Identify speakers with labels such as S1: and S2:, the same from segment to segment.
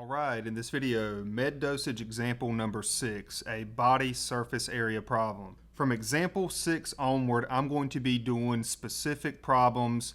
S1: Alright, in this video, med dosage example number 6, a body surface area problem. From example 6 onward, I'm going to be doing specific problems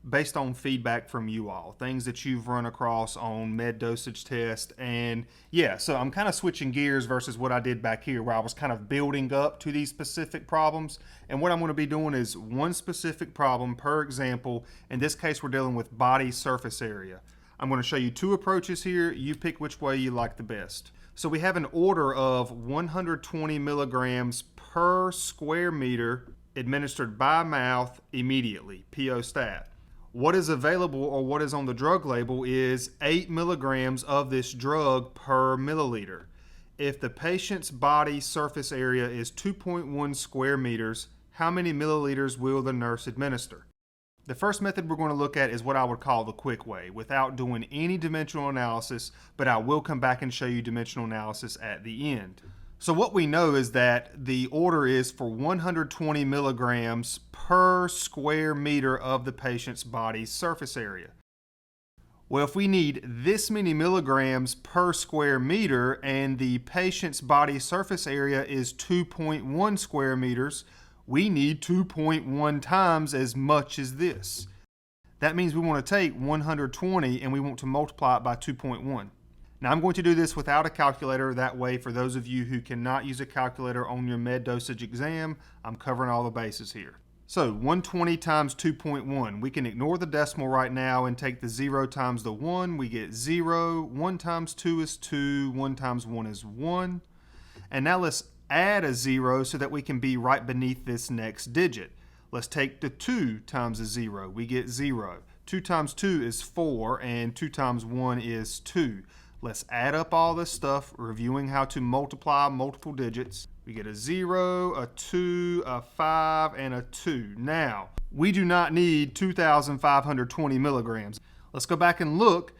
S1: based on feedback from you all, things that you've run across on med dosage test. And yeah, so I'm kind of switching gears versus what I did back here where I was kind of building up to these specific problems. And what I'm going to be doing is one specific problem per example. In this case, we're dealing with body surface area. I'm going to show you two approaches here. You pick which way you like the best. So we have an order of 120 milligrams per square meter administered by mouth immediately, PO stat. What is available or what is on the drug label is 8 milligrams of this drug per milliliter. If the patient's body surface area is 2.1 square meters, how many milliliters will the nurse administer? The first method we're going to look at is what I would call the quick way, without doing any dimensional analysis, but I will come back and show you dimensional analysis at the end. So what we know is that the order is for 120 milligrams per square meter of the patient's body surface area. Well, if we need this many milligrams per square meter and the patient's body surface area is 2.1 square meters, we need 2.1 times as much as this. That means we want to take 120 and we want to multiply it by 2.1. Now I'm going to do this without a calculator. That way, for those of you who cannot use a calculator on your med dosage exam, I'm covering all the bases here. So 120 times 2.1. We can ignore the decimal right now and take the 0 times the 1. We get 0. 1 times 2 is 2. 1 times 1 is 1. And now let's add a 0 so that we can be right beneath this next digit. Let's take the 2 times a 0. We get 0. 2 times 2 is 4, and 2 times 1 is 2. Let's add up all this stuff, reviewing how to multiply multiple digits. We get a 0, a 2, a 5, and a 2. Now, we do not need 2,520 milligrams. Let's go back and look.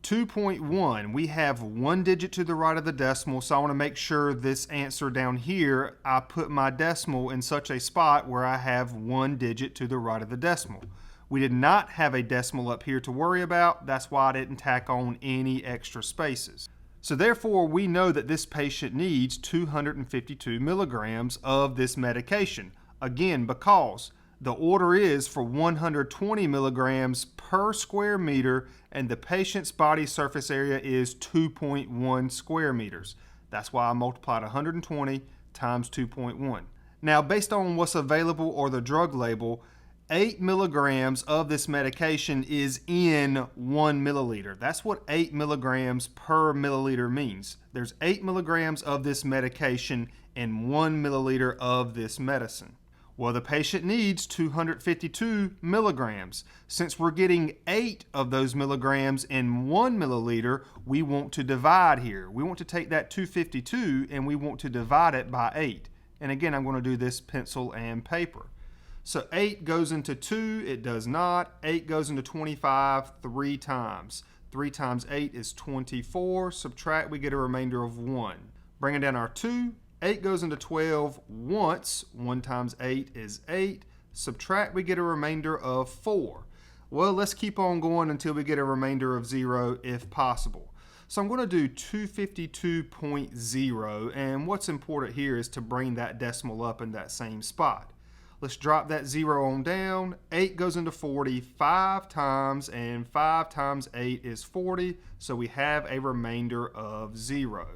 S1: 2.1, we have one digit to the right of the decimal, so I want to make sure this answer down here, I put my decimal in such a spot where I have one digit to the right of the decimal. We did not have a decimal up here to worry about. That's why I didn't tack on any extra spaces. So therefore, we know that this patient needs 252 milligrams of this medication. Again, because the order is for 120 milligrams per square meter and the patient's body surface area is 2.1 square meters. That's why I multiplied 120 times 2.1. Now, based on what's available or the drug label, 8 milligrams of this medication is in 1 milliliter. That's what 8 milligrams per milliliter means. There's 8 milligrams of this medication in 1 milliliter of this medicine. Well, the patient needs 252 milligrams. Since we're getting 8 of those milligrams in 1 milliliter, we want to divide here. We want to take that 252 and we want to divide it by 8. And again, I'm going to do this pencil and paper. So 8 goes into 2, it does not. 8 goes into 25 3 times. 3 times 8 is 24. Subtract, we get a remainder of 1. Bringing down our 2. 8 goes into 12 once. 1 times 8 is 8. Subtract, we get a remainder of 4. Well, let's keep on going until we get a remainder of 0 if possible. So I'm going to do 252.0, and what's important here is to bring that decimal up in that same spot. Let's drop that 0 on down. 8 goes into 40 5 times, and 5 times 8 is 40, so we have a remainder of 0.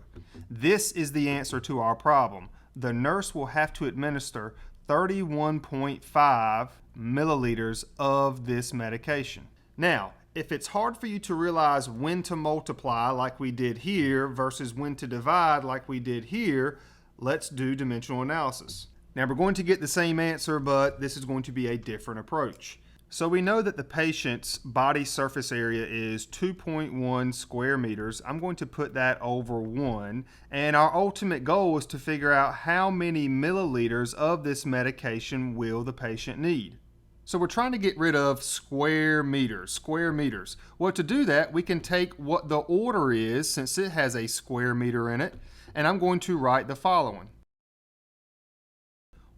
S1: This is the answer to our problem. The nurse will have to administer 31.5 milliliters of this medication. Now, if it's hard for you to realize when to multiply like we did here versus when to divide like we did here, let's do dimensional analysis. Now we're going to get the same answer, but this is going to be a different approach. So we know that the patient's body surface area is 2.1 square meters. I'm going to put that over 1. And our ultimate goal is to figure out how many milliliters of this medication will the patient need. So we're trying to get rid of square meters. Well, to do that, we can take what the order is, since it has a square meter in it, and I'm going to write the following.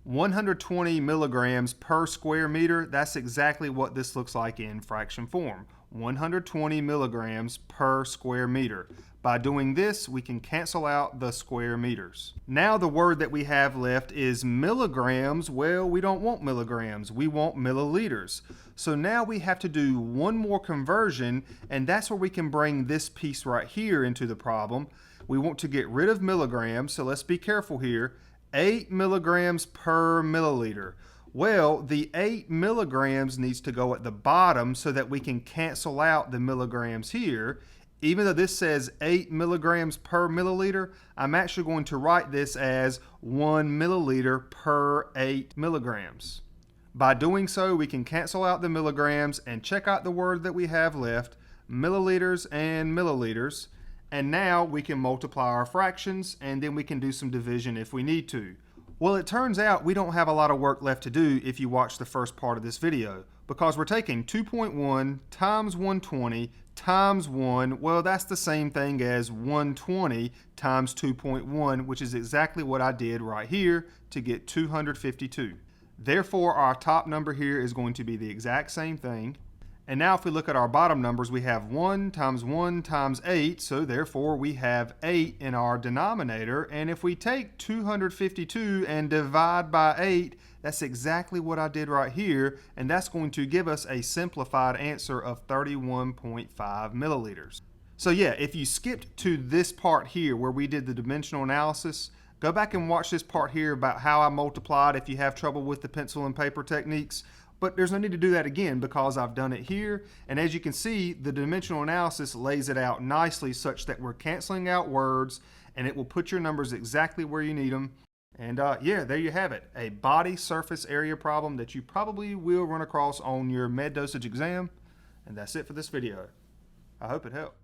S1: 120 milligrams per square meter, that's exactly what this looks like in fraction form. 120 milligrams per square meter. By doing this, we can cancel out the square meters. Now the word that we have left is milligrams. Well, we don't want milligrams, we want milliliters. So now we have to do one more conversion, and that's where we can bring this piece right here into the problem. We want to get rid of milligrams, so let's be careful here. 8 milligrams per milliliter. Well, the 8 milligrams needs to go at the bottom so that we can cancel out the milligrams here. Even though this says 8 milligrams per milliliter, I'm actually going to write this as 1 milliliter per 8 milligrams. By doing so, we can cancel out the milligrams and check out the word that we have left, milliliters and milliliters. And now we can multiply our fractions, and then we can do some division if we need to. Well, it turns out we don't have a lot of work left to do if you watch the first part of this video, because we're taking 2.1 times 120 times 1, well, that's the same thing as 120 times 2.1, which is exactly what I did right here to get 252. Therefore, our top number here is going to be the exact same thing. And now if we look at our bottom numbers, we have 1 times 8, so therefore we have 8 in our denominator. And if we take 252 and divide by 8, that's exactly what I did right here, and that's going to give us a simplified answer of 31.5 milliliters. So yeah, if you skipped to this part here where we did the dimensional analysis, go back and watch this part here about how I multiplied if you have trouble with the pencil and paper techniques. But there's no need to do that again because I've done it here. And as you can see, the dimensional analysis lays it out nicely such that we're canceling out words, and it will put your numbers exactly where you need them. And yeah, there you have it. A body surface area problem that you probably will run across on your med dosage exam. And that's it for this video. I hope it helped.